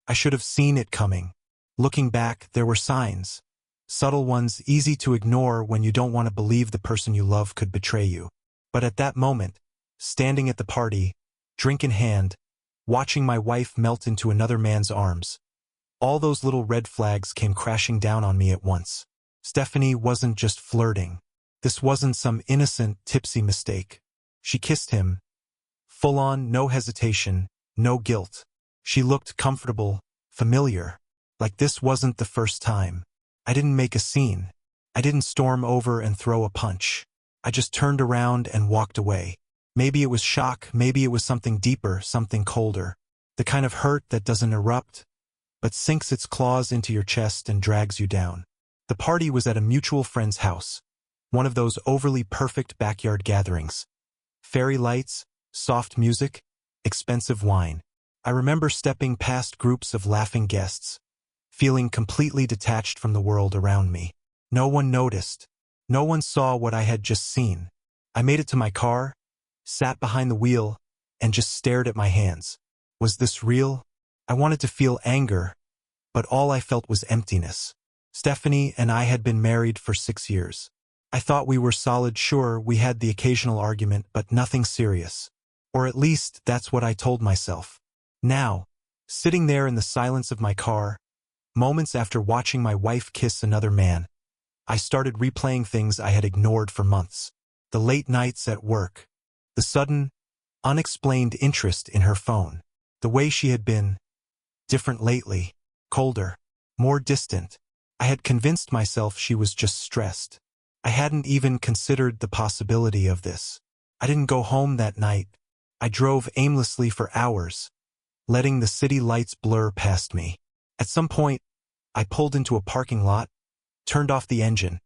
I should have seen it coming. Looking back, there were signs. Subtle ones, easy to ignore when you don't want to believe the person you love could betray you. But at that moment, standing at the party, drink in hand, watching my wife melt into another man's arms, all those little red flags came crashing down on me at once. Stephanie wasn't just flirting. This wasn't some innocent, tipsy mistake. She kissed him, full on, no hesitation, no guilt. She looked comfortable, familiar, like this wasn't the first time. I didn't make a scene. I didn't storm over and throw a punch. I just turned around and walked away. Maybe it was shock, maybe it was something deeper, something colder. The kind of hurt that doesn't erupt, but sinks its claws into your chest and drags you down. The party was at a mutual friend's house, one of those overly perfect backyard gatherings. Fairy lights, soft music, expensive wine. I remember stepping past groups of laughing guests, feeling completely detached from the world around me. No one noticed. No one saw what I had just seen. I made it to my car, sat behind the wheel, and just stared at my hands. Was this real? I wanted to feel anger, but all I felt was emptiness. Stephanie and I had been married for 6 years. I thought we were solid, sure, we had the occasional argument, but nothing serious. Or at least, that's what I told myself. Now, sitting there in the silence of my car, moments after watching my wife kiss another man, I started replaying things I had ignored for months. The late nights at work, the sudden, unexplained interest in her phone, the way she had been different lately, colder, more distant. I had convinced myself she was just stressed. I hadn't even considered the possibility of this. I didn't go home that night. I drove aimlessly for hours, letting the city lights blur past me. At some point, I pulled into a parking lot, turned off the engine,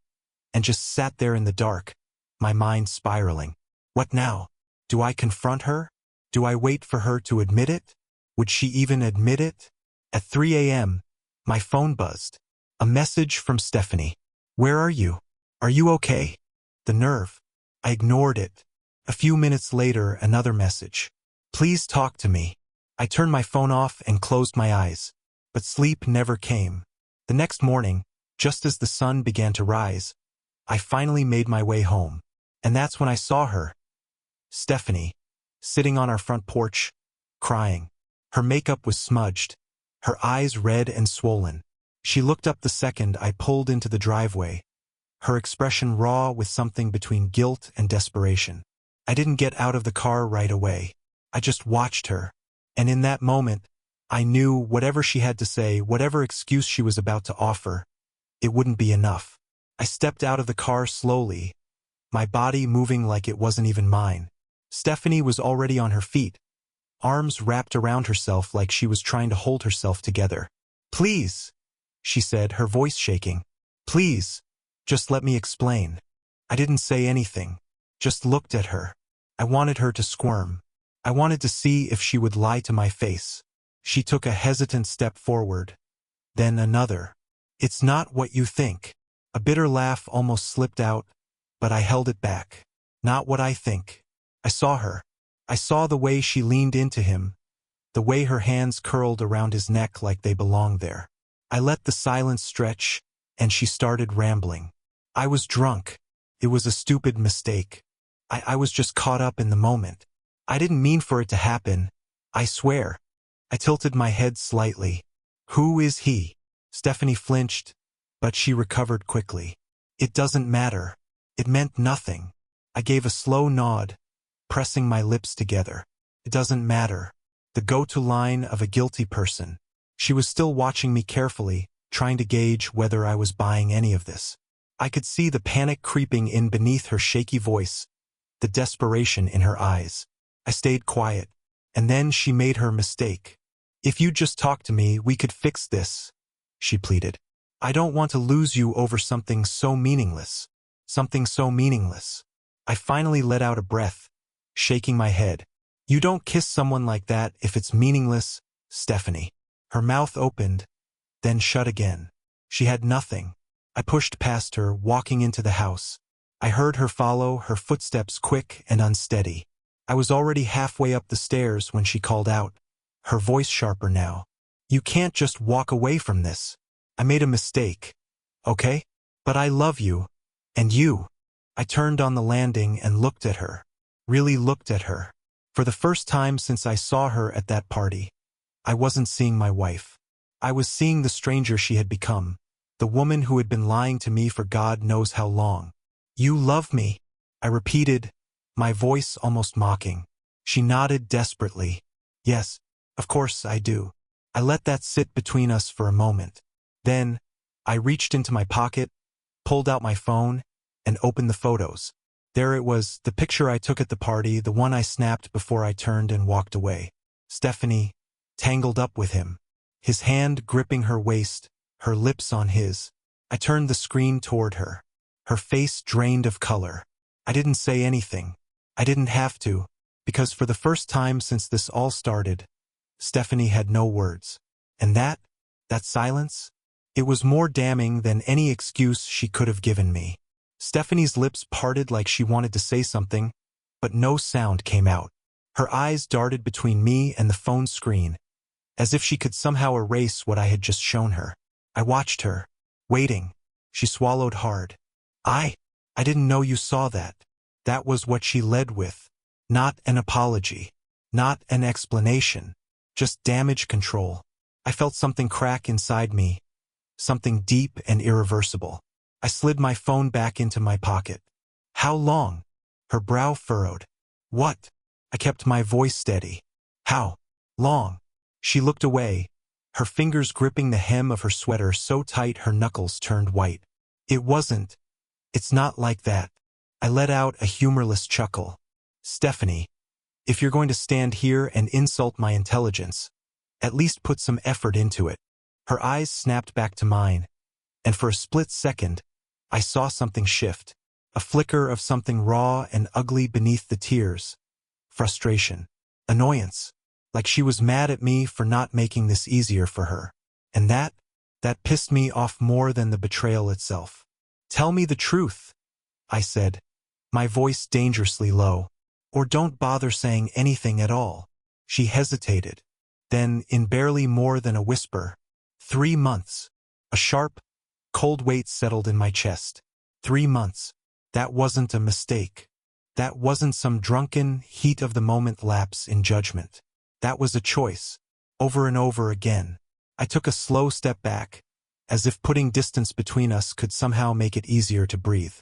and just sat there in the dark, my mind spiraling. What now? Do I confront her? Do I wait for her to admit it? Would she even admit it? At 3 a.m., my phone buzzed. A message from Stephanie. Where are you? Are you okay? The nerve. I ignored it. A few minutes later, another message. Please talk to me. I turned my phone off and closed my eyes, but sleep never came. The next morning, just as the sun began to rise, I finally made my way home. And that's when I saw her, Stephanie, sitting on our front porch, crying. Her makeup was smudged, her eyes red and swollen. She looked up the second I pulled into the driveway, her expression raw with something between guilt and desperation. I didn't get out of the car right away. I just watched her. And in that moment, I knew whatever she had to say, whatever excuse she was about to offer, it wouldn't be enough. I stepped out of the car slowly, my body moving like it wasn't even mine. Stephanie was already on her feet, arms wrapped around herself like she was trying to hold herself together. Please, she said, her voice shaking. Please, just let me explain. I didn't say anything, just looked at her. I wanted her to squirm. I wanted to see if she would lie to my face. She took a hesitant step forward, then another. It's not what you think. A bitter laugh almost slipped out, but I held it back. Not what I think. I saw her. I saw the way she leaned into him, the way her hands curled around his neck like they belonged there. I let the silence stretch, and she started rambling. I was drunk. It was a stupid mistake. I was just caught up in the moment. I didn't mean for it to happen. I swear. I tilted my head slightly. Who is he? Stephanie flinched, but she recovered quickly. It doesn't matter. It meant nothing. I gave a slow nod, pressing my lips together. It doesn't matter. The go-to line of a guilty person. She was still watching me carefully, trying to gauge whether I was buying any of this. I could see the panic creeping in beneath her shaky voice, the desperation in her eyes. I stayed quiet, and then she made her mistake. If you'd just talk to me, we could fix this, she pleaded. I don't want to lose you over something so meaningless. Something so meaningless. I finally let out a breath, shaking my head. You don't kiss someone like that if it's meaningless, Stephanie. Her mouth opened, then shut again. She had nothing. I pushed past her, walking into the house. I heard her follow, her footsteps quick and unsteady. I was already halfway up the stairs when she called out, her voice sharper now. You can't just walk away from this. I made a mistake. Okay? But I love you. And you. I turned on the landing and looked at her. Really looked at her. For the first time since I saw her at that party, I wasn't seeing my wife. I was seeing the stranger she had become, the woman who had been lying to me for God knows how long. You love me, I repeated, my voice almost mocking. She nodded desperately. Yes, of course I do. I let that sit between us for a moment. Then, I reached into my pocket, pulled out my phone, and opened the photos. There it was, the picture I took at the party, the one I snapped before I turned and walked away. Stephanie, tangled up with him. His hand gripping her waist, her lips on his. I turned the screen toward her. Her face drained of color. I didn't say anything. I didn't have to, because for the first time since this all started, Stephanie had no words. And that silence, it was more damning than any excuse she could have given me. Stephanie's lips parted like she wanted to say something, but no sound came out. Her eyes darted between me and the phone screen, as if she could somehow erase what I had just shown her. I watched her, waiting. She swallowed hard. I didn't know you saw that. That was what she led with. Not an apology. Not an explanation. Just damage control. I felt something crack inside me. Something deep and irreversible. I slid my phone back into my pocket. How long? Her brow furrowed. What? I kept my voice steady. How long? She looked away, her fingers gripping the hem of her sweater so tight her knuckles turned white. It's not like that. I let out a humorless chuckle. Stephanie, if you're going to stand here and insult my intelligence, at least put some effort into it. Her eyes snapped back to mine, and for a split second, I saw something shift. A flicker of something raw and ugly beneath the tears. Frustration. Annoyance. Like she was mad at me for not making this easier for her. And that pissed me off more than the betrayal itself. Tell me the truth, I said, my voice dangerously low. Or don't bother saying anything at all. She hesitated. Then, in barely more than a whisper, 3 months. A sharp, cold weight settled in my chest. 3 months. That wasn't a mistake. That wasn't some drunken, heat-of-the-moment lapse in judgment. That was a choice. Over and over again. I took a slow step back, as if putting distance between us could somehow make it easier to breathe.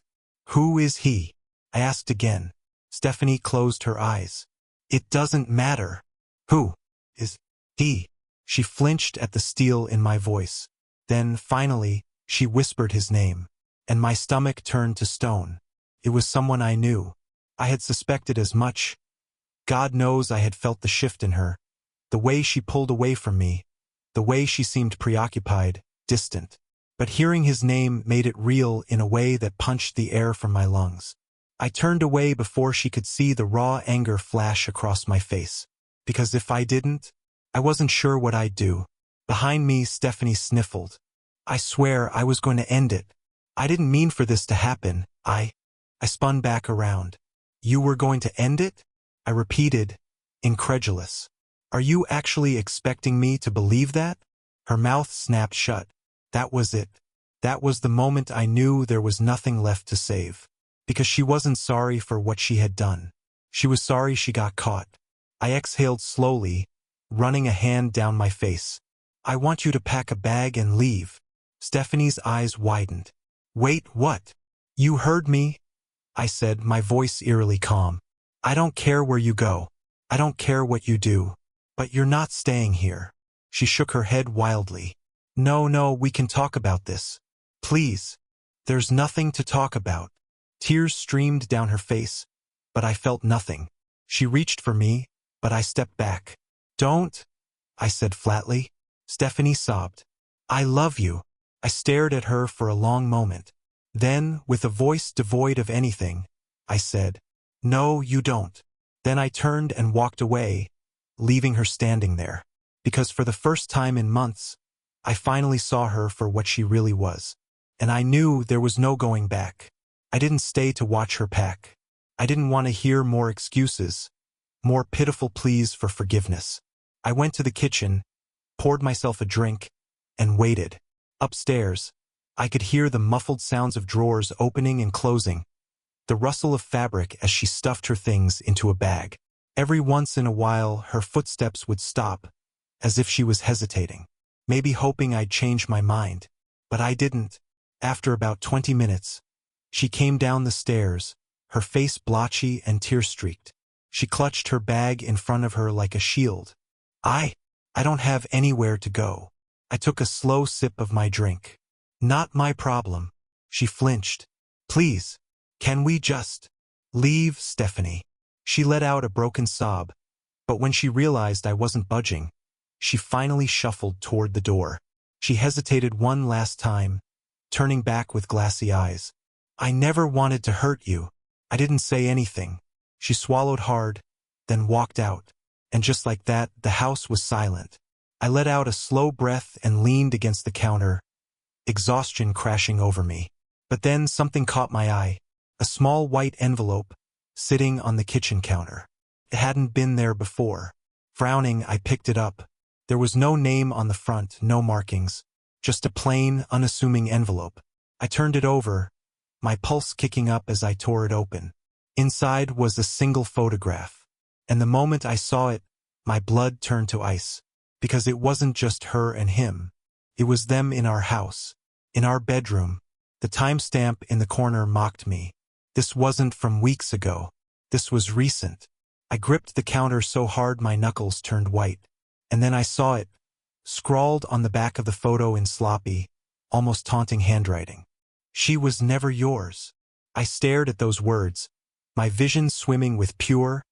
Who is he? I asked again. Stephanie closed her eyes. It doesn't matter. Who is he? She flinched at the steel in my voice. Then, finally, she whispered his name, and my stomach turned to stone. It was someone I knew. I had suspected as much. God knows I had felt the shift in her, the way she pulled away from me, the way she seemed preoccupied, distant. But hearing his name made it real in a way that punched the air from my lungs. I turned away before she could see the raw anger flash across my face. Because if I didn't, I wasn't sure what I'd do. Behind me, Stephanie sniffled. I swear I was going to end it. I didn't mean for this to happen. I spun back around. You were going to end it? I repeated, incredulous. Are you actually expecting me to believe that? Her mouth snapped shut. That was it. That was the moment I knew there was nothing left to save. Because she wasn't sorry for what she had done. She was sorry she got caught. I exhaled slowly, running a hand down my face. I want you to pack a bag and leave. Stephanie's eyes widened. Wait, what? You heard me? I said, my voice eerily calm. I don't care where you go. I don't care what you do. But you're not staying here. She shook her head wildly. No, we can talk about this. Please. There's nothing to talk about. Tears streamed down her face, but I felt nothing. She reached for me, but I stepped back. Don't, I said flatly. Stephanie sobbed. I love you. I stared at her for a long moment. Then, with a voice devoid of anything, I said, No, you don't. Then I turned and walked away, leaving her standing there. Because for the first time in months, I finally saw her for what she really was. And I knew there was no going back. I didn't stay to watch her pack. I didn't want to hear more excuses, more pitiful pleas for forgiveness. I went to the kitchen, poured myself a drink, and waited. Upstairs, I could hear the muffled sounds of drawers opening and closing, the rustle of fabric as she stuffed her things into a bag. Every once in a while, her footsteps would stop, as if she was hesitating, maybe hoping I'd change my mind. But I didn't. After about 20 minutes, she came down the stairs, her face blotchy and tear-streaked. She clutched her bag in front of her like a shield. I don't have anywhere to go. I took a slow sip of my drink. Not my problem. She flinched. Please, can we just leave, Stephanie? She let out a broken sob, but when she realized I wasn't budging, she finally shuffled toward the door. She hesitated one last time, turning back with glassy eyes. I never wanted to hurt you. I didn't say anything. She swallowed hard, then walked out. And just like that, the house was silent. I let out a slow breath and leaned against the counter, exhaustion crashing over me. But then something caught my eye, a small white envelope sitting on the kitchen counter. It hadn't been there before. Frowning, I picked it up. There was no name on the front, no markings, just a plain, unassuming envelope. I turned it over, my pulse kicking up as I tore it open. Inside was a single photograph, and the moment I saw it, my blood turned to ice, because it wasn't just her and him. It was them in our house, in our bedroom. The timestamp in the corner mocked me. This wasn't from weeks ago. This was recent. I gripped the counter so hard my knuckles turned white. And then I saw it, scrawled on the back of the photo in sloppy, almost taunting handwriting. She was never yours. I stared at those words, my vision swimming with pure,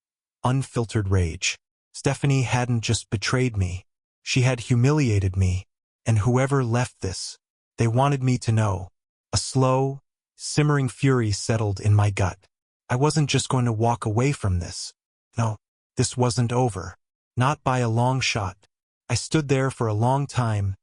unfiltered rage. Stephanie hadn't just betrayed me. She had humiliated me. And whoever left this, they wanted me to know. A slow, simmering fury settled in my gut. I wasn't just going to walk away from this. No, this wasn't over. Not by a long shot. I stood there for a long time,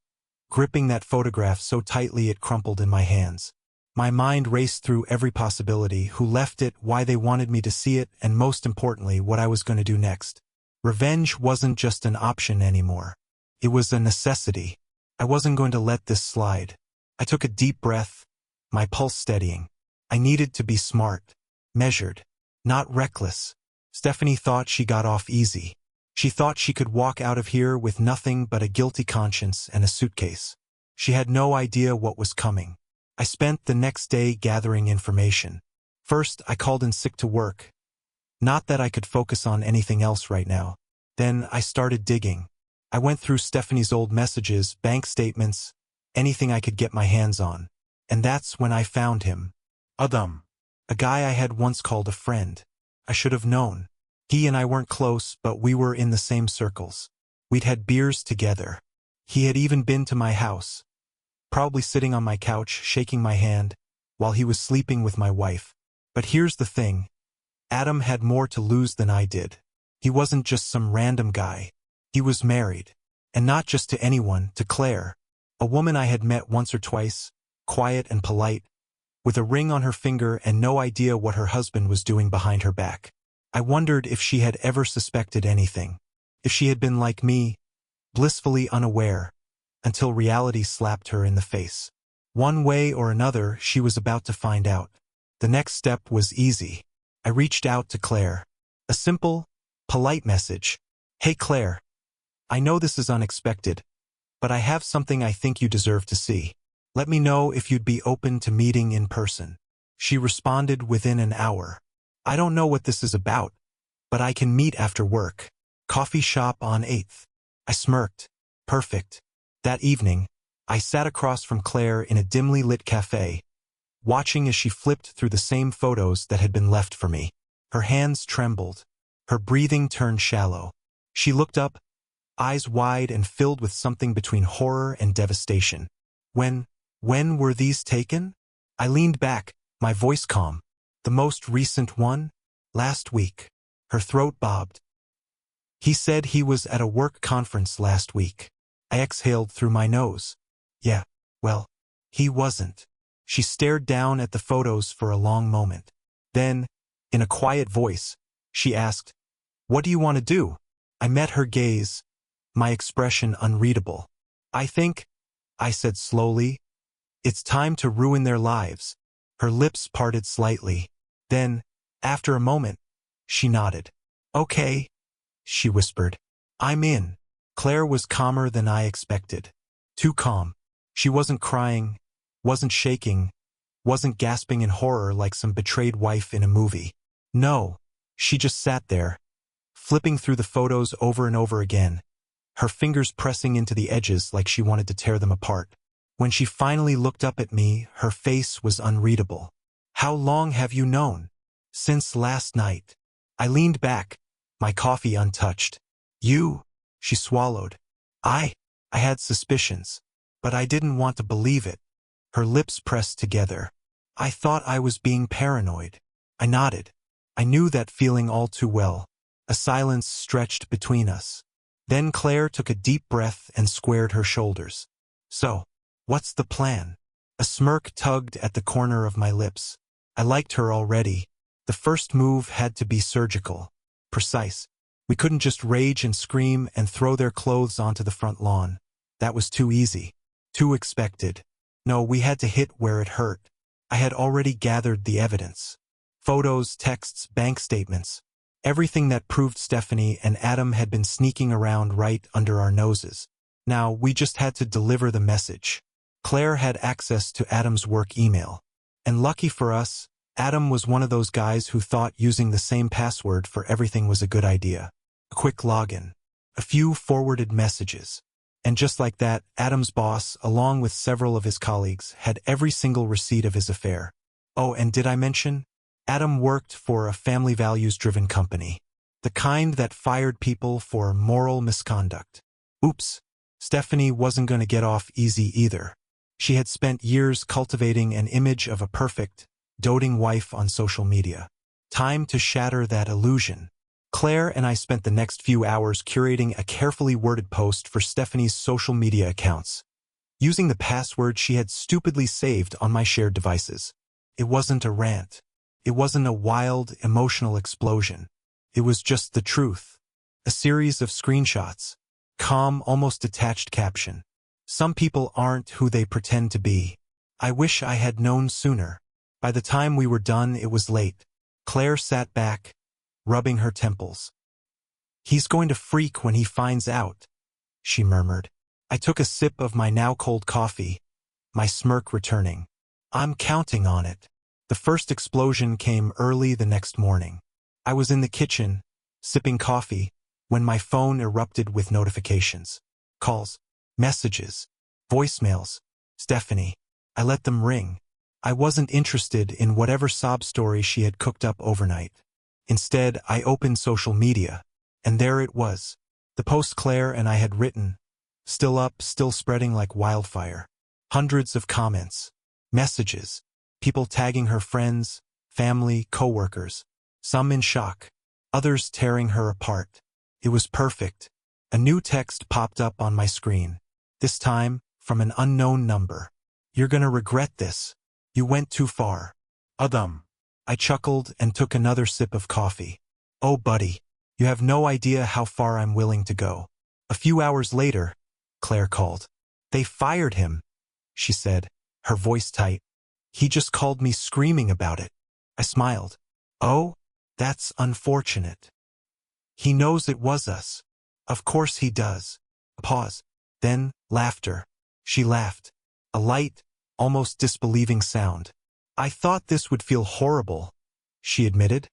gripping that photograph so tightly it crumpled in my hands. My mind raced through every possibility, who left it, why they wanted me to see it, and most importantly, what I was going to do next. Revenge wasn't just an option anymore. It was a necessity. I wasn't going to let this slide. I took a deep breath, my pulse steadying. I needed to be smart, measured, not reckless. Stephanie thought she got off easy. She thought she could walk out of here with nothing but a guilty conscience and a suitcase. She had no idea what was coming. I spent the next day gathering information. First, I called in sick to work. Not that I could focus on anything else right now. Then I started digging. I went through Stephanie's old messages, bank statements, anything I could get my hands on. And that's when I found him. Adam. A guy I had once called a friend. I should have known. He and I weren't close, but we were in the same circles. We'd had beers together. He had even been to my house, probably sitting on my couch, shaking my hand, while he was sleeping with my wife. But here's the thing. Adam had more to lose than I did. He wasn't just some random guy. He was married. And not just to anyone, to Claire, a woman I had met once or twice, quiet and polite, with a ring on her finger and no idea what her husband was doing behind her back. I wondered if she had ever suspected anything, if she had been like me, blissfully unaware, until reality slapped her in the face. One way or another, she was about to find out. The next step was easy. I reached out to Claire. A simple, polite message. Hey Claire, I know this is unexpected, but I have something I think you deserve to see. Let me know if you'd be open to meeting in person. She responded within an hour. I don't know what this is about, but I can meet after work. Coffee shop on 8th. I smirked. Perfect. That evening, I sat across from Claire in a dimly lit cafe, watching as she flipped through the same photos that had been left for me. Her hands trembled. Her breathing turned shallow. She looked up, eyes wide and filled with something between horror and devastation. When were these taken? I leaned back, my voice calm. The most recent one? Last week. Her throat bobbed. He said he was at a work conference last week. I exhaled through my nose. Yeah, well, he wasn't. She stared down at the photos for a long moment. Then, in a quiet voice, she asked, "What do you want to do?" I met her gaze, my expression unreadable. I think, I said slowly, it's time to ruin their lives. Her lips parted slightly. Then, after a moment, she nodded. Okay, she whispered. I'm in. Claire was calmer than I expected. Too calm. She wasn't crying, wasn't shaking, wasn't gasping in horror like some betrayed wife in a movie. No, she just sat there, flipping through the photos over and over again, her fingers pressing into the edges like she wanted to tear them apart. When she finally looked up at me, her face was unreadable. How long have you known? Since last night. I leaned back, my coffee untouched. You? She swallowed. I had suspicions, but I didn't want to believe it. Her lips pressed together. I thought I was being paranoid. I nodded. I knew that feeling all too well. A silence stretched between us. Then Claire took a deep breath and squared her shoulders. So, what's the plan? A smirk tugged at the corner of my lips. I liked her already. The first move had to be surgical, precise. We couldn't just rage and scream and throw their clothes onto the front lawn. That was too easy, too expected. No, we had to hit where it hurt. I had already gathered the evidence. Photos, texts, bank statements. Everything that proved Stephanie and Adam had been sneaking around right under our noses. Now, we just had to deliver the message. Claire had access to Adam's work email. And lucky for us, Adam was one of those guys who thought using the same password for everything was a good idea. A quick login. A few forwarded messages. And just like that, Adam's boss, along with several of his colleagues, had every single receipt of his affair. Oh, and did I mention? Adam worked for a family values-driven company. The kind that fired people for moral misconduct. Oops. Stephanie wasn't going to get off easy either. She had spent years cultivating an image of a perfect, doting wife on social media. Time to shatter that illusion. Claire and I spent the next few hours curating a carefully worded post for Stephanie's social media accounts, using the password she had stupidly saved on my shared devices. It wasn't a rant. It wasn't a wild, emotional explosion. It was just the truth. A series of screenshots. Calm, almost detached caption. Some people aren't who they pretend to be. I wish I had known sooner. By the time we were done, it was late. Claire sat back, rubbing her temples. He's going to freak when he finds out, she murmured. I took a sip of my now cold coffee, my smirk returning. I'm counting on it. The first explosion came early the next morning. I was in the kitchen, sipping coffee, when my phone erupted with notifications. Calls, messages, voicemails. Stephanie. I let them ring. I wasn't interested in whatever sob story she had cooked up overnight. Instead, I opened social media, and there it was. The post Claire and I had written, still up, still spreading like wildfire. Hundreds of comments, messages, people tagging her friends, family, coworkers, some in shock, others tearing her apart. It was perfect. A new text popped up on my screen, this time from an unknown number. You're gonna regret this. You went too far. Adam. I chuckled and took another sip of coffee. Oh, buddy, you have no idea how far I'm willing to go. A few hours later, Claire called. They fired him, she said, her voice tight. He just called me screaming about it. I smiled. Oh, that's unfortunate. He knows it was us. Of course he does. A pause. Then, laughter. She laughed. A light, almost disbelieving sound. I thought this would feel horrible, she admitted.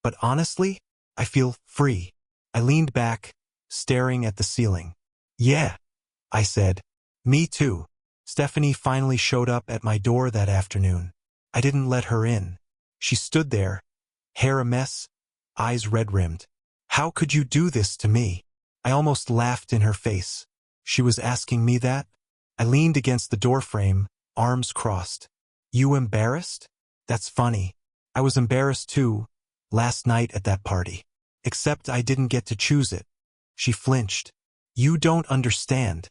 But honestly, I feel free. I leaned back, staring at the ceiling. Yeah, I said. Me too. Stephanie finally showed up at my door that afternoon. I didn't let her in. She stood there, hair a mess, eyes red-rimmed. How could you do this to me? I almost laughed in her face. She was asking me that? I leaned against the doorframe, arms crossed. You embarrassed? That's funny. I was embarrassed too, last night at that party. Except I didn't get to choose it. She flinched. You don't understand.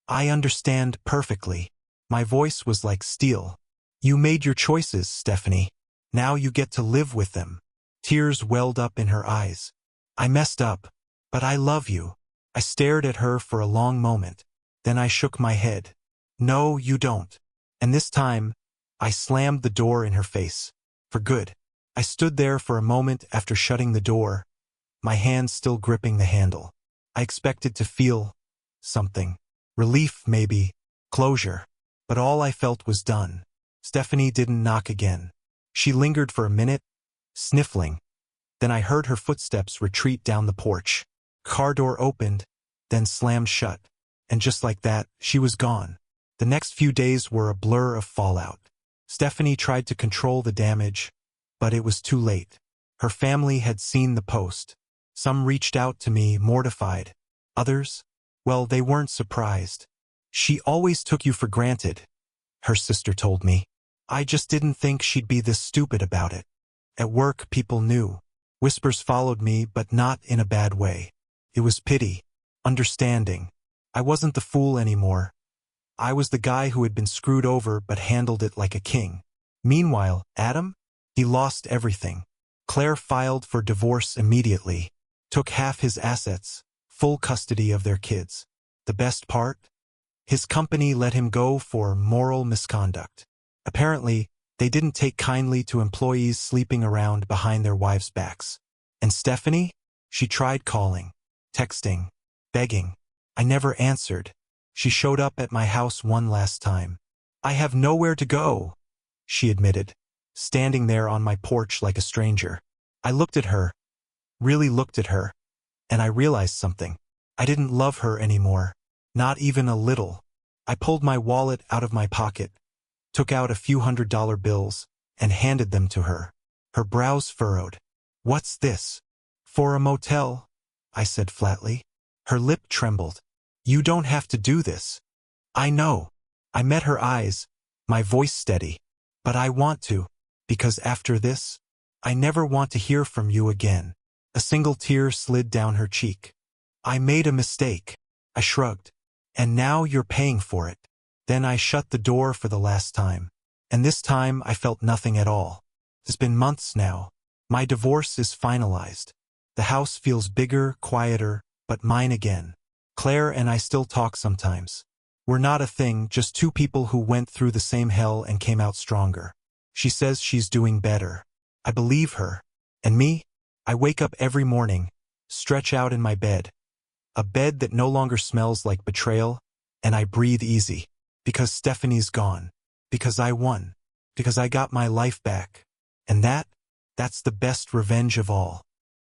I understand perfectly. My voice was like steel. You made your choices, Stephanie. Now you get to live with them. Tears welled up in her eyes. I messed up, but I love you. I stared at her for a long moment. Then I shook my head. No, you don't. And this time, I slammed the door in her face. For good. I stood there for a moment after shutting the door, my hand still gripping the handle. I expected to feel something. Relief, maybe. Closure. But all I felt was done. Stephanie didn't knock again. She lingered for a minute, sniffling. Then I heard her footsteps retreat down the porch. Car door opened, then slammed shut. And just like that, she was gone. The next few days were a blur of fallout. Stephanie tried to control the damage, but it was too late. Her family had seen the post. Some reached out to me, mortified. Others? Well, they weren't surprised. She always took you for granted, her sister told me. I just didn't think she'd be this stupid about it. At work, people knew. Whispers followed me, but not in a bad way. It was pity, understanding. I wasn't the fool anymore. I was the guy who had been screwed over but handled it like a king. Meanwhile, Adam? He lost everything. Claire filed for divorce immediately, took half his assets, full custody of their kids. The best part? His company let him go for moral misconduct. Apparently, they didn't take kindly to employees sleeping around behind their wives' backs. And Stephanie? She tried calling, texting, begging. I never answered. She showed up at my house one last time. I have nowhere to go, she admitted, standing there on my porch like a stranger. I looked at her, really looked at her, and I realized something. I didn't love her anymore, not even a little. I pulled my wallet out of my pocket, took out a few $100 bills, and handed them to her. Her brows furrowed. What's this? For a motel, I said flatly. Her lip trembled. You don't have to do this. I know. I met her eyes, my voice steady. But I want to, because after this, I never want to hear from you again. A single tear slid down her cheek. I made a mistake. I shrugged. And now you're paying for it. Then I shut the door for the last time. And this time I felt nothing at all. It's been months now. My divorce is finalized. The house feels bigger, quieter, but mine again. Claire and I still talk sometimes. We're not a thing, just two people who went through the same hell and came out stronger. She says she's doing better. I believe her. And me? I wake up every morning, stretch out in my bed. A bed that no longer smells like betrayal, and I breathe easy. Because Stephanie's gone. Because I won. Because I got my life back. And that's the best revenge of all.